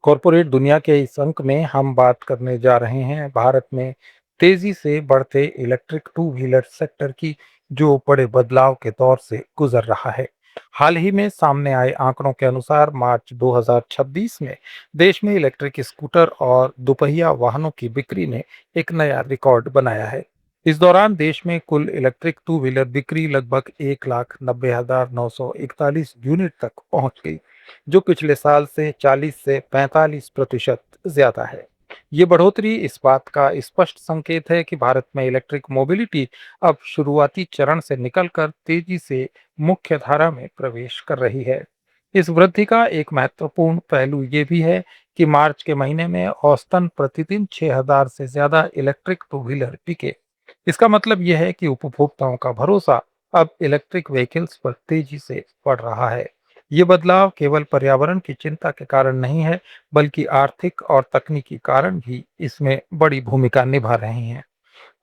Corporate दुनिया के इस अंक में हम बात करने जा रहे हैं भारत में तेजी से बढ़ते इलेक्ट्रिक टू व्हीलर सेक्टर की, जो बड़े बदलाव के दौर से गुजर रहा है। हाल ही में सामने आए आंकड़ों के अनुसार मार्च 2026 में देश में इलेक्ट्रिक स्कूटर और दोपहिया वाहनों की बिक्री ने एक नया रिकॉर्ड बनाया है। इस दौरान देश में कुल इलेक्ट्रिक टू व्हीलर बिक्री लगभग 1,90,941 यूनिट तक पहुंच गई, जो पिछले साल से 40 से 45% ज्यादा है। ये बढ़ोतरी इस बात का स्पष्ट संकेत है कि भारत में इलेक्ट्रिक मोबिलिटी अब शुरुआती चरण से निकलकर तेजी से मुख्य धारा में प्रवेश कर रही है। इस वृद्धि का एक महत्वपूर्ण पहलू ये भी है कि मार्च के महीने में औसतन प्रतिदिन 6,000 से ज्यादा इलेक्ट्रिक टू व्हीलर बिके। इसका मतलब यह है कि उपभोक्ताओं का भरोसा अब इलेक्ट्रिक व्हीकल्स पर तेजी से बढ़ रहा है। ये बदलाव केवल पर्यावरण की चिंता के कारण नहीं है, बल्कि आर्थिक और तकनीकी कारण भी इसमें बड़ी भूमिका निभा रहे हैं।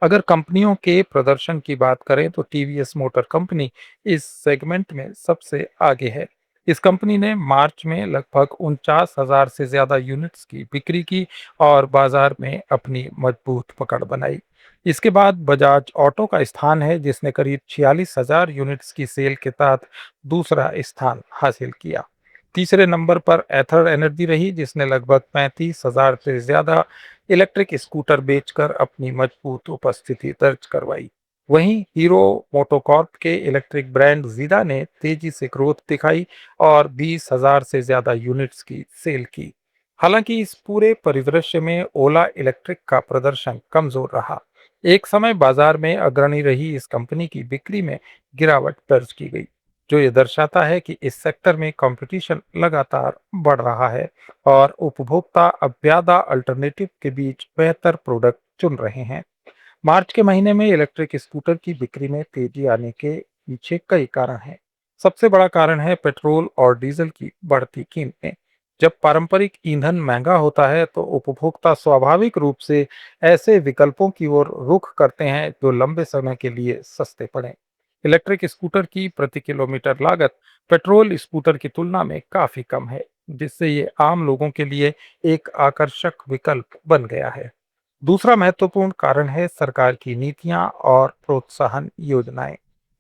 अगर कंपनियों के प्रदर्शन की बात करें तो टीवीएस मोटर कंपनी इस सेगमेंट में सबसे आगे है। इस कंपनी ने मार्च में लगभग 49,000 से ज्यादा यूनिट्स की बिक्री की और बाजार में अपनी मजबूत पकड़ बनाई। इसके बाद बजाज ऑटो का स्थान है, जिसने करीब 46,000 यूनिट्स की सेल के साथ दूसरा स्थान हासिल किया। तीसरे नंबर पर एथर एनर्जी रही, जिसने लगभग 35,000 से ज्यादा इलेक्ट्रिक स्कूटर बेचकर अपनी मजबूत उपस्थिति दर्ज करवाई। वहीं हीरो मोटोकॉर्प के इलेक्ट्रिक ब्रांड जीदा ने तेजी से ग्रोथ दिखाई और 20,000 से ज्यादा यूनिट्स की सेल की। हालांकि इस पूरे परिदृश्य में ओला इलेक्ट्रिक का प्रदर्शन कमजोर रहा। एक समय बाजार में अग्रणी रही इस कंपनी की बिक्री में गिरावट दर्ज की गई, जो ये दर्शाता है कि इस सेक्टर में कंपटीशन लगातार बढ़ रहा है और उपभोक्ता अब ज्यादा अल्टरनेटिव के बीच बेहतर प्रोडक्ट चुन रहे हैं। मार्च के महीने में इलेक्ट्रिक स्कूटर की बिक्री में तेजी आने के पीछे कई कारण हैं। सबसे बड़ा कारण है पेट्रोल और डीजल की बढ़ती कीमतें। जब पारंपरिक ईंधन महंगा होता है तो उपभोक्ता स्वाभाविक रूप से ऐसे विकल्पों की ओर रुख करते हैं जो लंबे समय के लिए सस्ते पड़े। इलेक्ट्रिक स्कूटर की प्रति किलोमीटर लागत पेट्रोल स्कूटर की तुलना में काफी कम है, जिससे ये आम लोगों के लिए एक आकर्षक विकल्प बन गया है। दूसरा महत्वपूर्ण कारण है सरकार की नीतियां और प्रोत्साहन योजनाएं।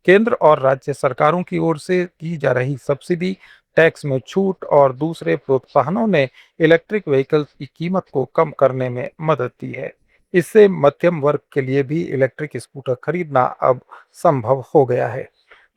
केंद्र और राज्य सरकारों की ओर से दी जा रही सब्सिडी, टैक्स में छूट और दूसरे प्रोत्साहनों ने इलेक्ट्रिक व्हीकल्स की कीमत को कम करने में मदद दी है। इससे मध्यम वर्ग के लिए भी इलेक्ट्रिक स्कूटर खरीदना अब संभव हो गया है।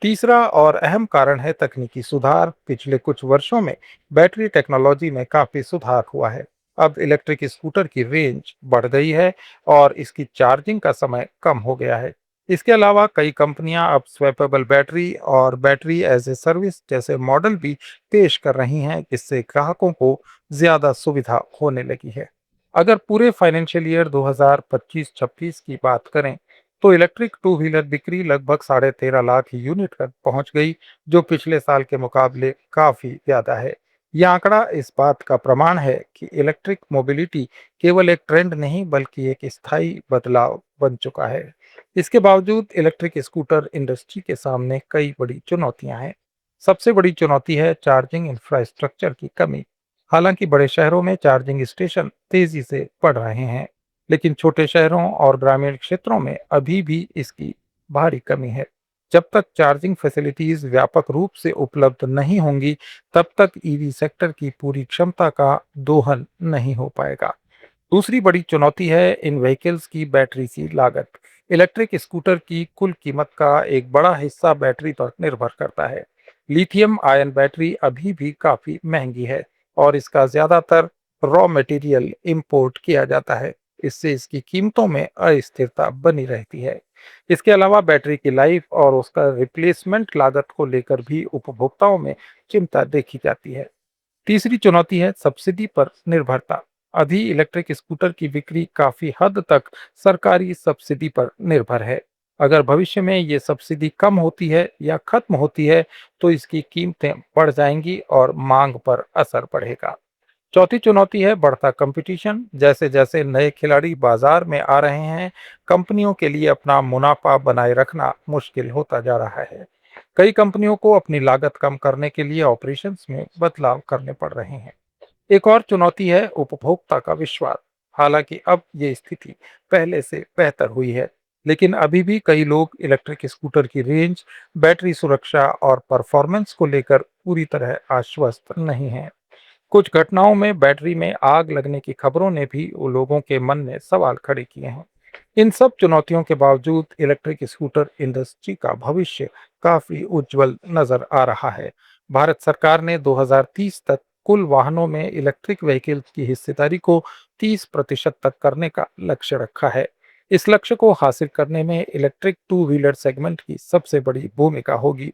तीसरा और अहम कारण है तकनीकी सुधार। पिछले कुछ वर्षों में बैटरी टेक्नोलॉजी में काफी सुधार हुआ है। अब इलेक्ट्रिक स्कूटर की रेंज बढ़ गई है और इसकी चार्जिंग का समय कम हो गया है। इसके अलावा कई कंपनियां अब स्वैपेबल बैटरी और बैटरी एज ए सर्विस जैसे मॉडल भी पेश कर रही हैं, जिससे ग्राहकों को ज्यादा सुविधा होने लगी है। अगर पूरे फाइनेंशियल ईयर 2025-26 की बात करें तो इलेक्ट्रिक टू व्हीलर बिक्री लगभग 13.5 लाख यूनिट तक पहुंच गई, जो पिछले साल के मुकाबले काफी ज्यादा है। यह आंकड़ा इस बात का प्रमाण है कि इलेक्ट्रिक मोबिलिटी केवल एक ट्रेंड नहीं, बल्कि एक स्थायी बदलाव बन चुका है। इसके बावजूद इलेक्ट्रिक स्कूटर इंडस्ट्री के सामने कई बड़ी चुनौतियां हैं। सबसे बड़ी चुनौती है चार्जिंग इंफ्रास्ट्रक्चर की कमी। हालांकि बड़े शहरों में चार्जिंग स्टेशन तेजी से बढ़ रहे हैं, लेकिन छोटे शहरों और ग्रामीण क्षेत्रों में अभी भी इसकी भारी कमी है। जब तक चार्जिंग फैसिलिटीज व्यापक रूप से उपलब्ध नहीं होंगी, तब तक ईवी सेक्टर की पूरी क्षमता का दोहन नहीं हो पाएगा। दूसरी बड़ी चुनौती है इन व्हीकल्स की बैटरी की लागत। इलेक्ट्रिक स्कूटर की कुल कीमत का एक बड़ा हिस्सा बैटरी पर निर्भर करता है। लिथियम आयन बैटरी अभी भी काफी महंगी है और इसका ज्यादातर रॉ मटेरियल इंपोर्ट किया जाता है। इससे इसकी कीमतों में अस्थिरता बनी रहती है। इसके अलावा बैटरी की लाइफ और उसका रिप्लेसमेंट लागत को लेकर भी उपभोक्ताओं में चिंता देखी जाती है। तीसरी चुनौती है सब्सिडी पर निर्भरता। अभी इलेक्ट्रिक स्कूटर की बिक्री काफी हद तक सरकारी सब्सिडी पर निर्भर है। अगर भविष्य में ये सब्सिडी कम होती है या खत्म होती है तो इसकी कीमतें बढ़ जाएंगी और मांग पर असर पड़ेगा। चौथी चुनौती है बढ़ता कंपटीशन। जैसे जैसे नए खिलाड़ी बाजार में आ रहे हैं, कंपनियों के लिए अपना मुनाफा बनाए रखना मुश्किल होता जा रहा है। कई कंपनियों को अपनी लागत कम करने के लिए ऑपरेशंस में बदलाव करने पड़ रहे हैं। एक और चुनौती है उपभोक्ता का विश्वास। हालांकि अब ये स्थिति पहले से बेहतर हुई है, लेकिन अभी भी कई लोग इलेक्ट्रिक स्कूटर की रेंज, बैटरी सुरक्षा और परफॉर्मेंस को लेकर पूरी तरह आश्वस्त नहीं हैं। कुछ घटनाओं में बैटरी में आग लगने की खबरों ने भी वो लोगों के मन में सवाल खड़े किए हैं। इन सब चुनौतियों के बावजूद इलेक्ट्रिक स्कूटर इंडस्ट्री का भविष्य काफी उज्जवल नजर आ रहा है। भारत सरकार ने 2030 तक कुल वाहनों में इलेक्ट्रिक व्हीकल्स की हिस्सेदारी को 30% तक करने का लक्ष्य रखा है। इस लक्ष्य को हासिल करने में इलेक्ट्रिक टू व्हीलर सेगमेंट की सबसे बड़ी भूमिका होगी,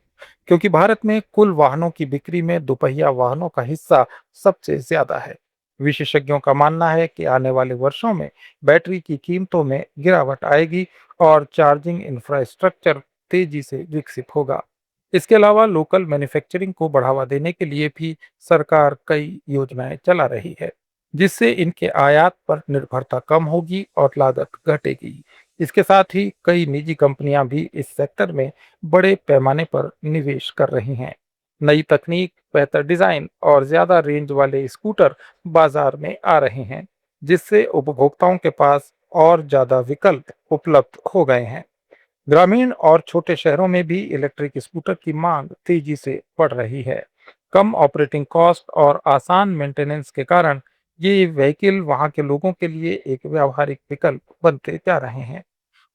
क्योंकि भारत में कुल वाहनों की बिक्री में दोपहिया वाहनों का हिस्सा सबसे ज्यादा है। विशेषज्ञों का मानना है कि आने वाले वर्षों में बैटरी की कीमतों में गिरावट आएगी और चार्जिंग इंफ्रास्ट्रक्चर तेजी से विकसित होगा। इसके अलावा लोकल मैन्युफैक्चरिंग को बढ़ावा देने के लिए भी सरकार कई योजनाएं चला रही है, जिससे इनके आयात पर निर्भरता कम होगी और लागत घटेगी। इसके साथ ही कई निजी कंपनियां भी इस सेक्टर में बड़े पैमाने पर निवेश कर रही हैं। नई तकनीक, बेहतर डिजाइन और ज्यादा रेंज वाले स्कूटर बाजार में आ रहे हैं, जिससे उपभोक्ताओं के पास और ज्यादा विकल्प उपलब्ध हो गए हैं। ग्रामीण और छोटे शहरों में भी इलेक्ट्रिक स्कूटर की मांग तेजी से बढ़ रही है। कम ऑपरेटिंग कॉस्ट और आसान मेंटेनेंस के कारण ये व्हीकल वहां के लोगों के लिए एक व्यावहारिक विकल्प बनते जा रहे हैं।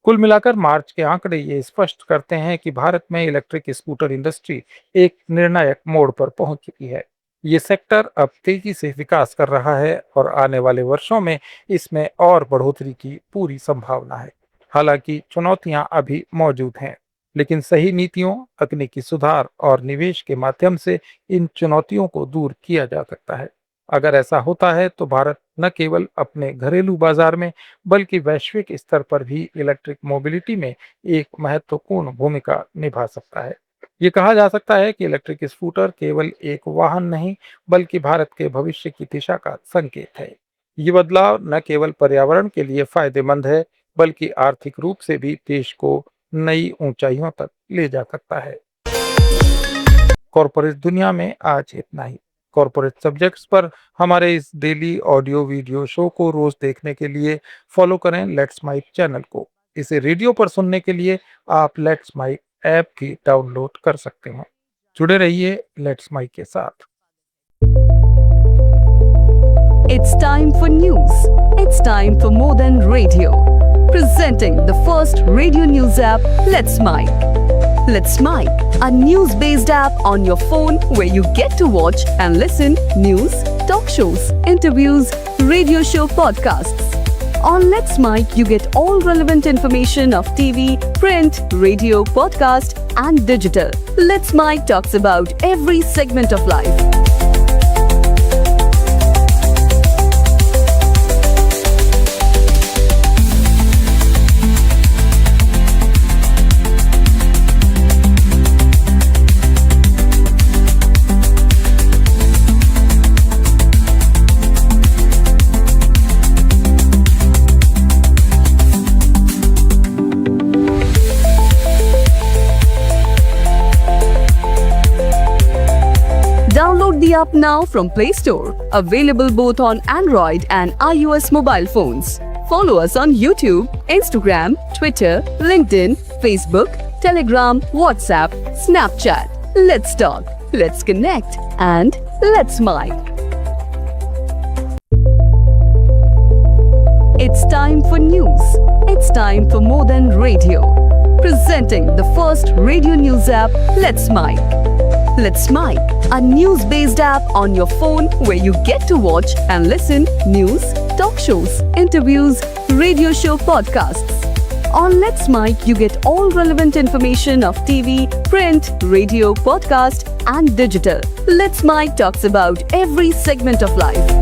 कुल मिलाकर मार्च के आंकड़े ये स्पष्ट करते हैं कि भारत में इलेक्ट्रिक स्कूटर इंडस्ट्री एक निर्णायक मोड़ पर पहुंच चुकी है। ये सेक्टर अब तेजी से विकास कर रहा है और आने वाले वर्षों में इसमें और बढ़ोतरी की पूरी संभावना है। हालांकि चुनौतियां अभी मौजूद हैं, लेकिन सही नीतियों, तकनीकी सुधार और निवेश के माध्यम से इन चुनौतियों को दूर किया जा सकता है। अगर ऐसा होता है तो भारत न केवल अपने घरेलू बाजार में बल्कि वैश्विक स्तर पर भी इलेक्ट्रिक मोबिलिटी में एक महत्वपूर्ण भूमिका निभा सकता है। ये कहा जा सकता है कि इलेक्ट्रिक स्कूटर केवल एक वाहन नहीं, बल्कि भारत के भविष्य की दिशा का संकेत है। ये बदलाव न केवल पर्यावरण के लिए फायदेमंद है, बल्कि आर्थिक रूप से भी देश को नई ऊंचाइयों तक ले जा सकता है। कॉरपोरेट दुनिया में आज इतना ही। कॉरपोरेट सब्जेक्ट्स पर हमारे इस डेली ऑडियो वीडियो शो को रोज देखने के लिए फॉलो करें लेट्स माइक चैनल को। इसे रेडियो पर सुनने के लिए आप लेट्स माइक ऐप भी डाउनलोड कर सकते हैं। जुड़े रहिए लेट्स माइक के साथ। It's time for news. It's time for more than radio. Presenting the first radio news app, Let's Mike. Let's Mike, a news-based app on your phone where you get to watch and listen news, talk shows, interviews, radio show podcasts. On Let's Mike, you get all relevant information of TV, print, radio, podcast, and digital. Let's Mike talks about every segment of life. Download the app now from Play Store. Available both on Android and iOS mobile phones. Follow us on YouTube, Instagram, Twitter, LinkedIn, Facebook, Telegram, WhatsApp, Snapchat. Let's talk, let's connect, and let's Mike. It's time for news. It's time for more than radio. Presenting the first radio news app, Let's Mike. Let's Mike, a news-based app on your phone where you get to watch and listen news, talk shows, interviews, radio show podcasts. On Let's Mike, you get all relevant information of TV, print, radio, podcast, and digital. Let's Mike talks about every segment of life.